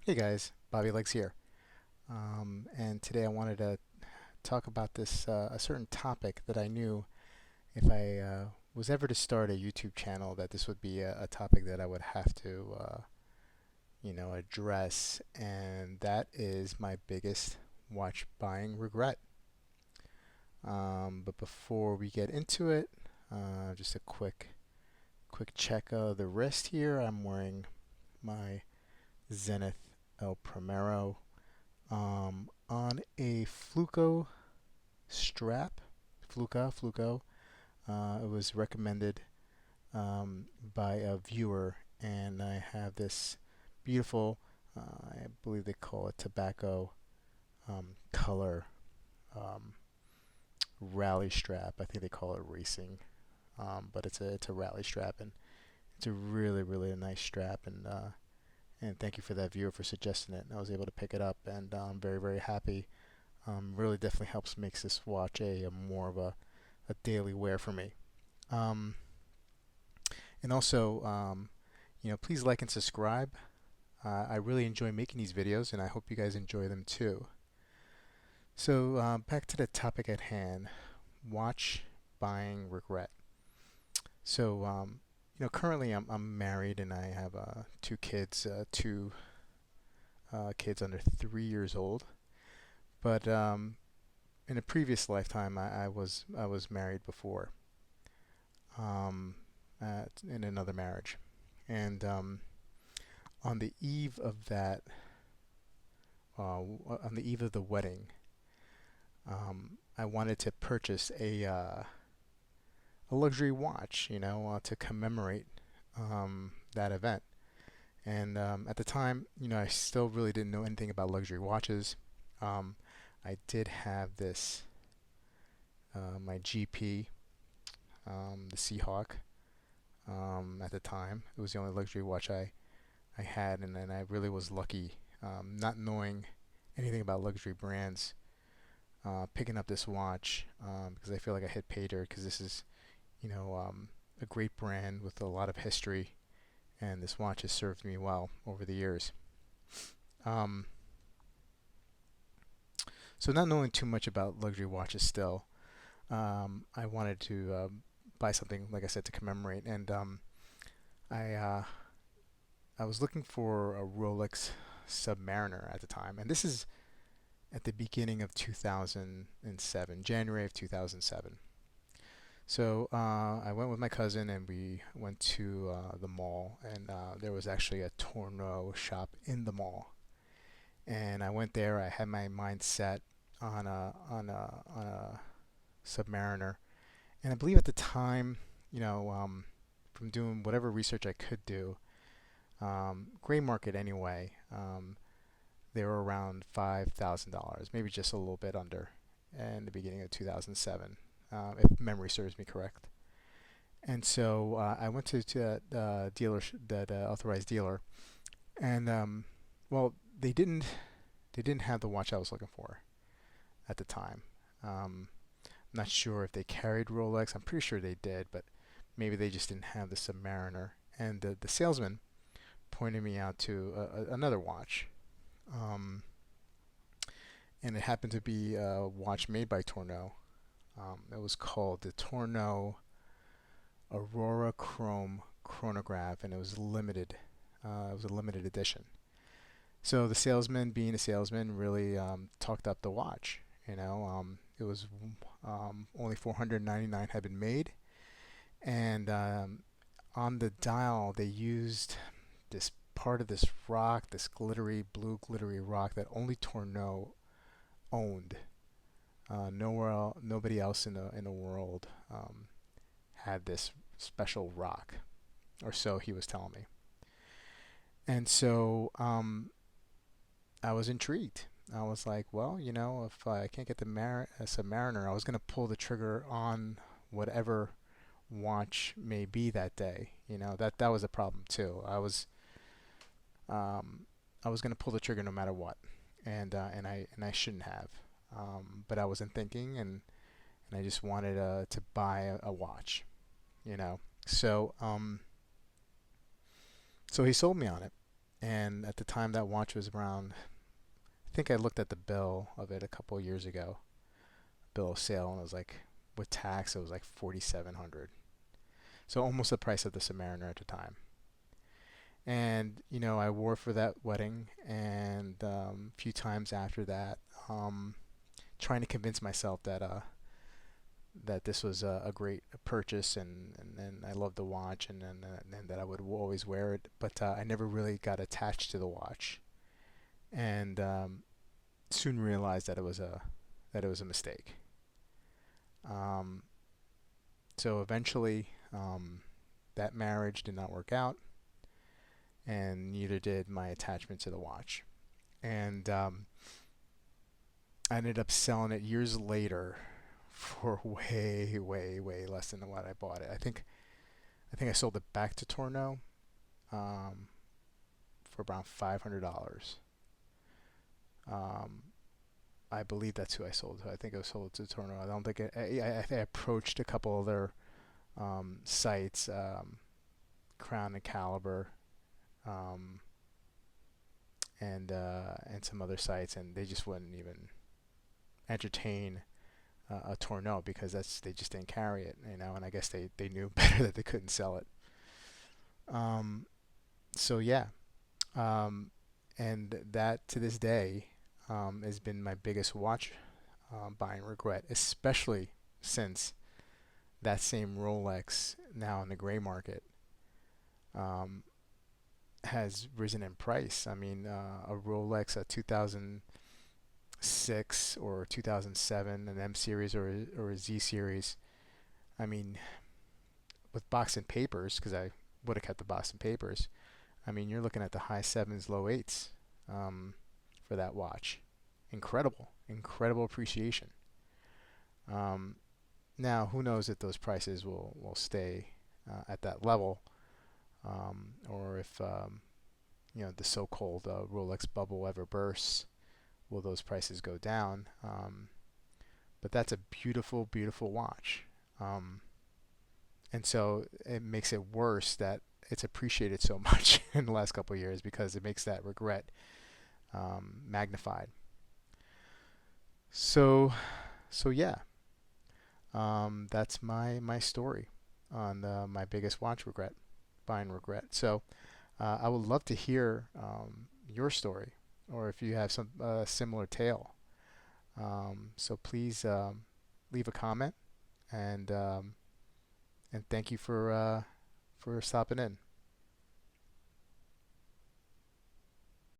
Hey guys, Bobby Legs here. And today I wanted to talk about this a certain topic that I knew if I was ever to start a YouTube channel that this would be a topic that I would have to address, and that is my biggest watch buying regret. But before we get into it, just a quick check of the wrist here. I'm wearing my Zenith El Primero on a Fluco strap. Fluco. It was recommended by a viewer, and I have this beautiful, I believe they call it tobacco color um, rally strap. I think they call it racing, but it's a rally strap, and it's a really nice strap. And thank you for that viewer for suggesting it. I was able to pick it up, and I'm very happy. Really definitely helps makes this watch a more of a daily wear for me. Um, and also, please like and subscribe. I really enjoy making these videos, and I hope you guys enjoy them too. So back to the topic at hand: watch buying regret. So currently I'm married, and I have two kids, two kids under 3 years old. But in a previous lifetime, I was married before, in another marriage, and on the eve of that, on the eve of the wedding, I wanted to purchase a luxury watch, to commemorate that event. And at the time, I still really didn't know anything about luxury watches. Um, I did have this my GP, the Seahawk. At the time, it was the only luxury watch I had, and then I really was lucky, not knowing anything about luxury brands, picking up this watch because I feel like I had paid her because this is, a great brand with a lot of history, and this watch has served me well over the years. Um, so not knowing too much about luxury watches still, I wanted to buy something, like I said, to commemorate, and I I was looking for a Rolex Submariner at the time, and this is at the beginning of 2007, January of 2007. So I went with my cousin, and we went to the mall, and there was actually a Tourneau shop in the mall. And I went there. I had my mind set on a Submariner, and I believe at the time, from doing whatever research I could do, gray market anyway, they were around $5,000, maybe just a little bit under, in the beginning of 2007, if memory serves me correct. And so I went to that dealer, that authorized dealer, and well, they didn't have the watch I was looking for at the time. I'm not sure if they carried Rolex. I'm pretty sure they did, but maybe they just didn't have the Submariner. And the salesman pointed me out to another watch, um, and it happened to be a watch made by Tourneau. It was called the Tourneau Aurora Chrome chronograph, and it was limited. It was a limited edition. So the salesman, being a salesman, really talked up the watch. It was only 499 had been made, and on the dial they used this part of this rock, this glittery blue glittery rock that only Tourneau owned. Nobody else in the world had this special rock, or so he was telling me. And so I was intrigued. I was like, well, if I can't get the Submariner, I was going to pull the trigger on whatever watch may be that day. That was a problem too. Um, I was going to pull the trigger no matter what, and I shouldn't have. But I wasn't thinking, and I just wanted to buy a watch. You know, so so he sold me on it, And at the time, that watch was around. I think I looked at the bill of it a couple of years ago, bill of sale, and it was like with tax, it was like 4,700. So almost the price of the Submariner at the time. And I wore for that wedding, and a few times after that, um, trying to convince myself that this was a great purchase, and I loved the watch, and that I would always wear it. But I never really got attached to the watch, and soon realized that it was a mistake. Um, so eventually, that marriage did not work out, and neither did my attachment to the watch. And I ended up selling it years later for way, way, way less than what I bought it. I think I sold it back to Torno um, for around $500. Um, I believe that's who I sold to. I think I sold it to Torno. I don't think I approached a couple other sites, Crown and Caliber, um, and some other sites, and they just wouldn't even entertain a Torno because they just didn't carry it, and I guess they knew better that they couldn't sell it. Um, so yeah, um, and that to this day has been my biggest watch buying regret, especially since that same Rolex, now in the gray market, um, has risen in price. I mean, a Rolex, a 2006 or 2007, an M series or a Z series. I mean, with box and papers, because I would have kept the box and papers. I mean, you're looking at the high sevens, low eights um, for that watch. Incredible, incredible appreciation. Um, Now, who knows if those prices will stay at that level, or if the so-called Rolex bubble ever bursts, will those prices go down? But that's a beautiful, beautiful watch, and so it makes it worse that it's appreciated so much in the last couple of years because it makes that regret magnified. So, so yeah, that's my story on my biggest watch regret, buying regret. So I would love to hear your story, or if you have some similar tale. So please leave a comment, and and thank you for stopping in.